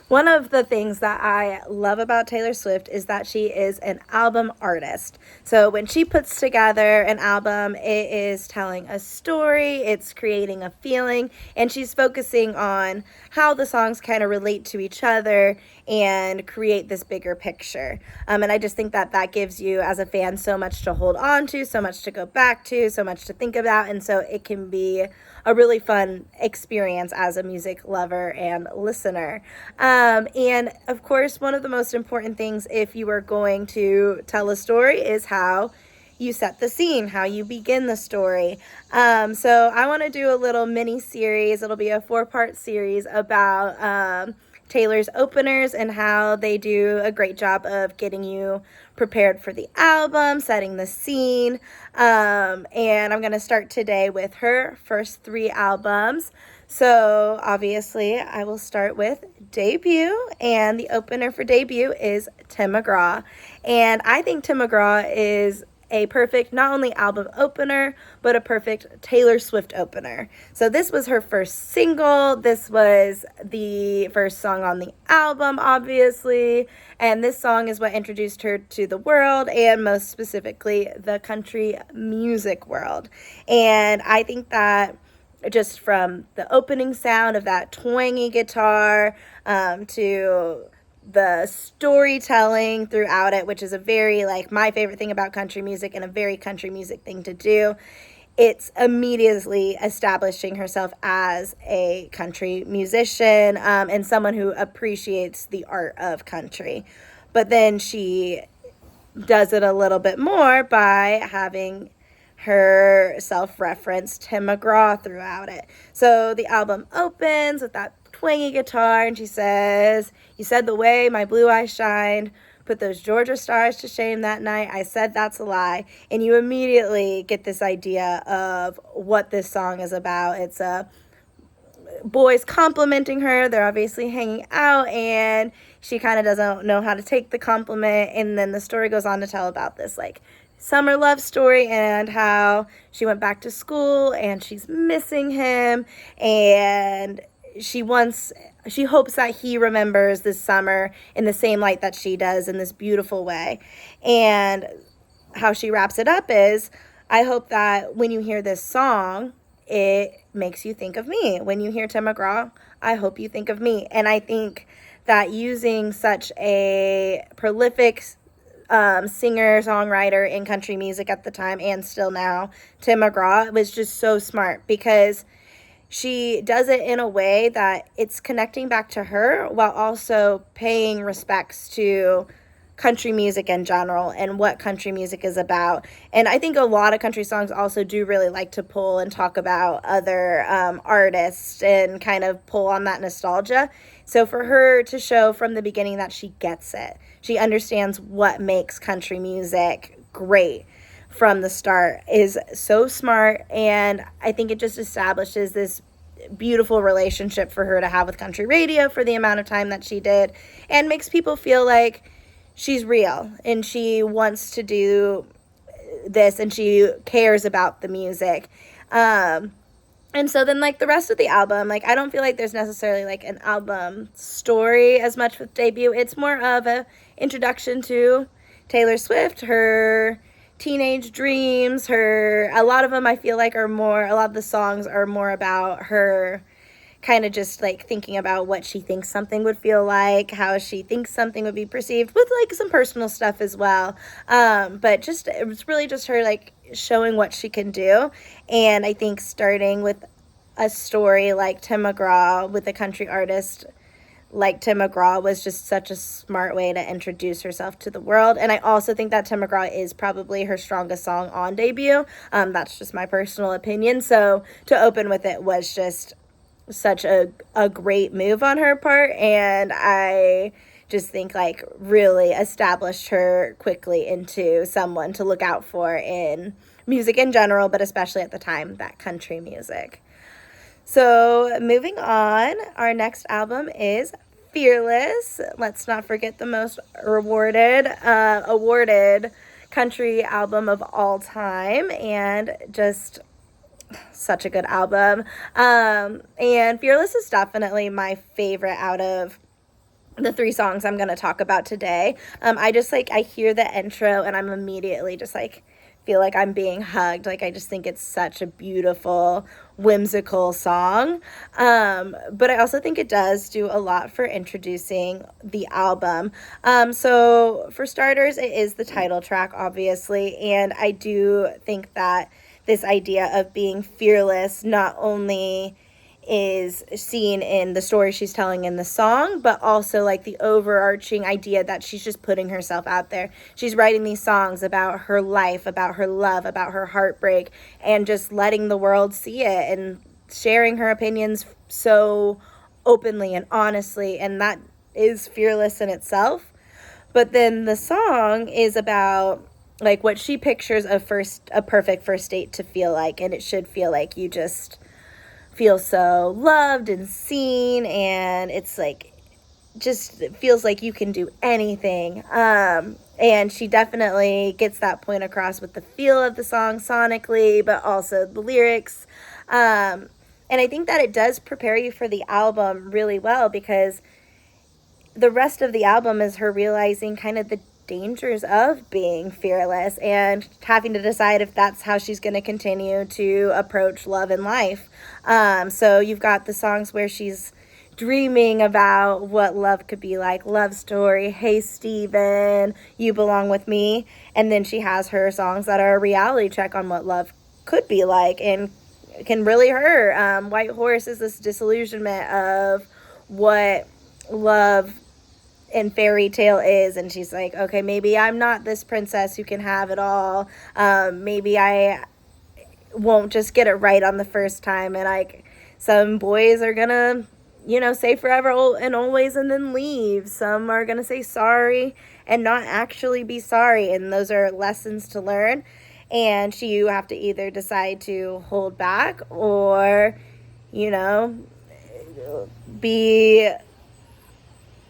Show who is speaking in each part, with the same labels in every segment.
Speaker 1: One of the things that I love about Taylor Swift is that she is an album artist. So when she puts together an album, it is telling a story, it's creating a feeling, and she's focusing on how the songs kind of relate to each other and create this bigger picture. And I just think that that gives you, as a fan, so much to hold on to, so much to go back to, so much to think about, and so it can be a really fun experience as a music lover and listener. And of course, one of the most important things if you are going to tell a story is how you set the scene, how you begin the story. So I want to do a little mini series. It'll be a 4-part series about Taylor's openers and how they do a great job of getting you prepared for the album, setting the scene. And I'm going to start today with her first 3 albums. So obviously I will start with Debut, and the opener for Debut is Tim McGraw. And I think Tim McGraw is a perfect not only album opener but a perfect Taylor Swift opener. So this was her first single, this was the first song on the album obviously, and this song is what introduced her to the world, and most specifically the country music world. And I think that just from the opening sound of that twangy guitar to the storytelling throughout it, which is a very, like, my favorite thing about country music and a very country music thing to do, it's immediately establishing herself as a country musician and someone who appreciates the art of country. But then she does it a little bit more by having her self-reference Tim McGraw throughout it. So the album opens with that twangy guitar, and she says, "You said the way my blue eyes shined, put those Georgia stars to shame that night. I said that's a lie." And you immediately get this idea of what this song is about. It's boys complimenting her. They're obviously hanging out, and she kind of doesn't know how to take the compliment. And then the story goes on to tell about this, like, summer love story and how she went back to school and she's missing him, and she hopes that he remembers this summer in the same light that she does, in this beautiful way. And how she wraps it up is, "I hope that when you hear this song, it makes you think of me. When you hear Tim McGraw, I hope you think of me." And I think that using such a prolific singer, songwriter in country music at the time and still now, Tim McGraw, was just so smart, because she does it in a way that it's connecting back to her while also paying respects to country music in general and what country music is about. And I think a lot of country songs also do really like to pull and talk about other artists and kind of pull on that nostalgia. So for her to show from the beginning that she gets it, she understands what makes country music great from the start, is so smart. And I think it just establishes this beautiful relationship for her to have with country radio for the amount of time that she did, and makes people feel like she's real and she wants to do this and she cares about the music. And so then, like, the rest of the album, like, I don't feel like there's necessarily like an album story as much with Debut. It's more of a introduction to Taylor Swift, her teenage dreams, a lot of them I feel like a lot of the songs are more about her kind of just like thinking about what she thinks something would feel like, how she thinks something would be perceived, with like some personal stuff as well. But just, it was really just her like showing what she can do. And I think starting with a story like Tim McGraw with a country artist like Tim McGraw was just such a smart way to introduce herself to the world. And I also think that Tim McGraw is probably her strongest song on Debut. That's just my personal opinion. So to open with it was just such a great move on her part, and I just think like really established her quickly into someone to look out for in music in general, but especially at the time, that country music. So moving on, our next album is Fearless. Let's not forget the most awarded country album of all time, and just such a good album. And Fearless is definitely my favorite out of the 3 songs I'm going to talk about today. I just like, I hear the intro and I'm immediately just like, feel like I'm being hugged. Like, I just think it's such a beautiful, whimsical song. But I also think it does do a lot for introducing the album. So for starters, it is the title track, obviously. And I do think that this idea of being fearless not only is seen in the story she's telling in the song, but also like the overarching idea that she's just putting herself out there. She's writing these songs about her life, about her love, about her heartbreak, and just letting the world see it and sharing her opinions so openly and honestly, and that is fearless in itself. But then the song is about like what she pictures a perfect first date to feel like, and it should feel like you just feel so loved and seen, and it's like just it feels like you can do anything. And she definitely gets that point across with the feel of the song sonically, but also the lyrics. And I think that it does prepare you for the album really well, because the rest of the album is her realizing kind of the dangers of being fearless and having to decide if that's how she's going to continue to approach love and life. So you've got the songs where she's dreaming about what love could be like, Love Story, Hey Steven, You Belong With Me, and then she has her songs that are a reality check on what love could be like and can really hurt. White Horse is this disillusionment of what love and fairy tale is, and she's like, okay, maybe I'm not this princess who can have it all. Maybe I won't just get it right on the first time, and like some boys are gonna, say forever and always and then leave. Some are gonna say sorry and not actually be sorry, and those are lessons to learn. And you have to either decide to hold back or, be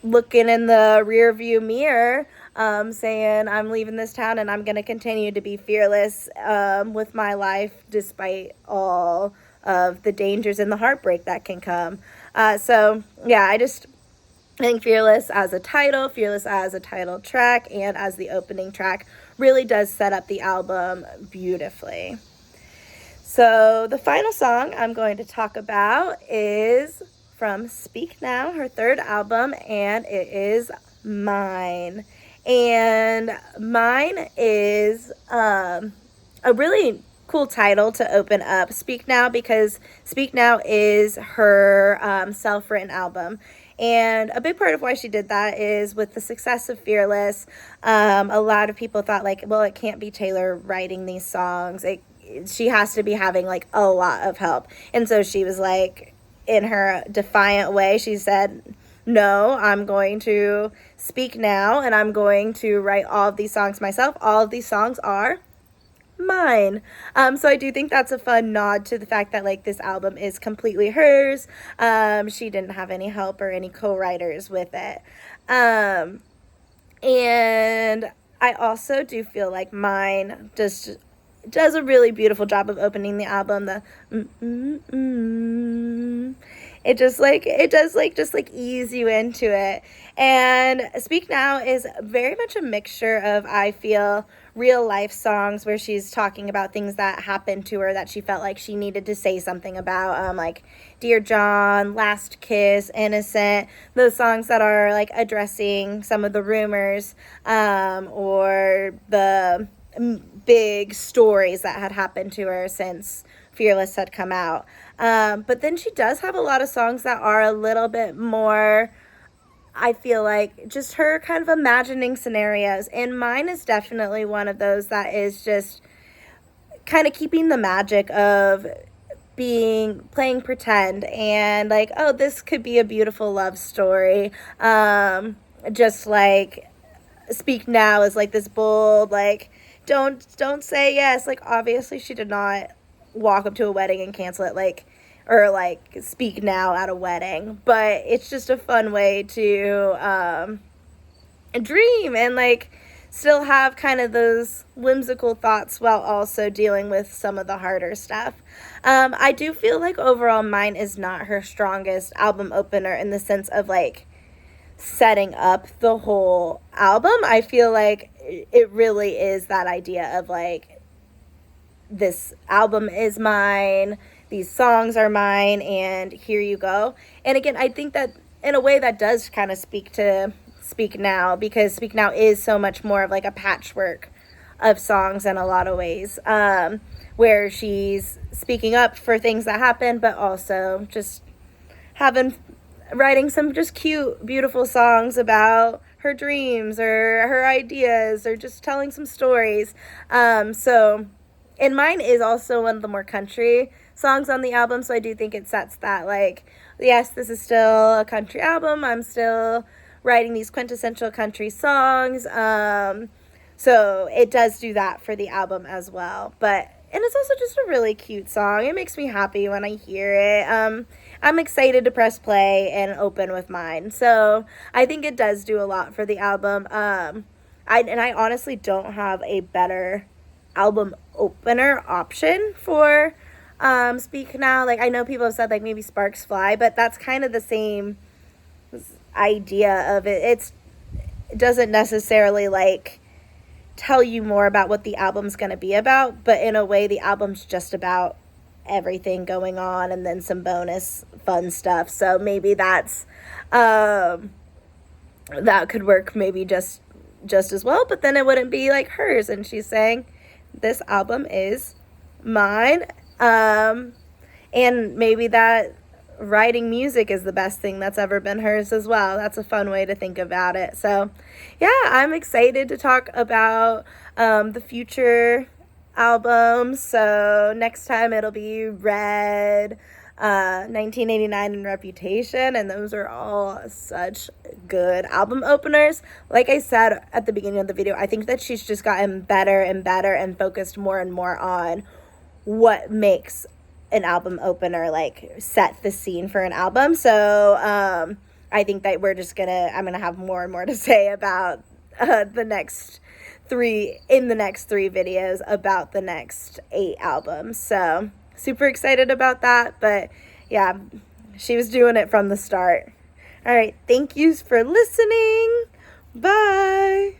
Speaker 1: looking in the rear view mirror, saying I'm leaving this town and I'm going to continue to be fearless with my life despite all of the dangers and the heartbreak that can come. So yeah, I think Fearless as a title, Fearless as a title track, and as the opening track really does set up the album beautifully. So the final song I'm going to talk about is from Speak Now, her 3rd album, and it is Mine. And Mine is a really cool title to open up Speak Now, because Speak Now is her self-written album. And a big part of why she did that is with the success of Fearless, a lot of people thought like, well, it can't be Taylor writing these songs. She has to be having like a lot of help. And so she was like, in her defiant way, she said, no, I'm going to speak now and I'm going to write all of these songs myself. All of these songs are mine. So I do think that's a fun nod to the fact that like this album is completely hers. She didn't have any help or any co-writers with it. And I also do feel like Mine does a really beautiful job of opening the album. It just ease you into it. And Speak Now is very much a mixture of, I feel, real life songs where she's talking about things that happened to her that she felt like she needed to say something about, like Dear John, Last Kiss, Innocent, those songs that are like addressing some of the rumors or the big stories that had happened to her since Fearless had come out. But then she does have a lot of songs that are a little bit more, I feel like, just her kind of imagining scenarios. And Mine is definitely one of those that is just kind of keeping the magic of playing pretend and like, oh, this could be a beautiful love story. Just like Speak Now is like this bold, like, don't say yes. Like, obviously she did not walk up to a wedding and cancel it, or speak now at a wedding, but it's just a fun way to dream and still have kind of those whimsical thoughts while also dealing with some of the harder stuff. I do feel like overall Mine is not her strongest album opener in the sense of setting up the whole album. I feel like it really is that idea of like, this album is mine, these songs are mine, and here you go. And again, I think that in a way that does kind of speak to Speak Now, because Speak Now is so much more of like a patchwork of songs in a lot of ways, where she's speaking up for things that happen, but also just writing some just cute, beautiful songs about her dreams or her ideas, or just telling some stories. And mine is also one of the more country songs on the album, so I do think it sets that, like, yes, this is still a country album. I'm still writing these quintessential country songs. So it does do that for the album as well. And it's also just a really cute song. It makes me happy when I hear it. I'm excited to press play and open with mine. So I think it does do a lot for the album. I honestly don't have a better album opener option for Speak Now. Like, I know people have said like maybe Sparks Fly, but that's kind of the same idea of it. It doesn't necessarily like tell you more about what the album's going to be about, but in a way the album's just about everything going on and then some bonus fun stuff. So maybe that could work maybe just as well, but then it wouldn't be like hers, and she's saying this album is mine. And maybe that writing music is the best thing that's ever been hers as well. That's a fun way to think about it. So yeah, I'm excited to talk about the future albums. So next time it'll be Red, 1989, and Reputation, and those are all such good album openers. Like I said at the beginning of the video, I think that she's just gotten better and better and focused more and more on what makes an album opener, like set the scene for an album. So I think that I'm gonna have more and more to say about the next three videos about the next 8 albums. So super excited about that. But yeah, she was doing it from the start. All right, thank you for listening. Bye.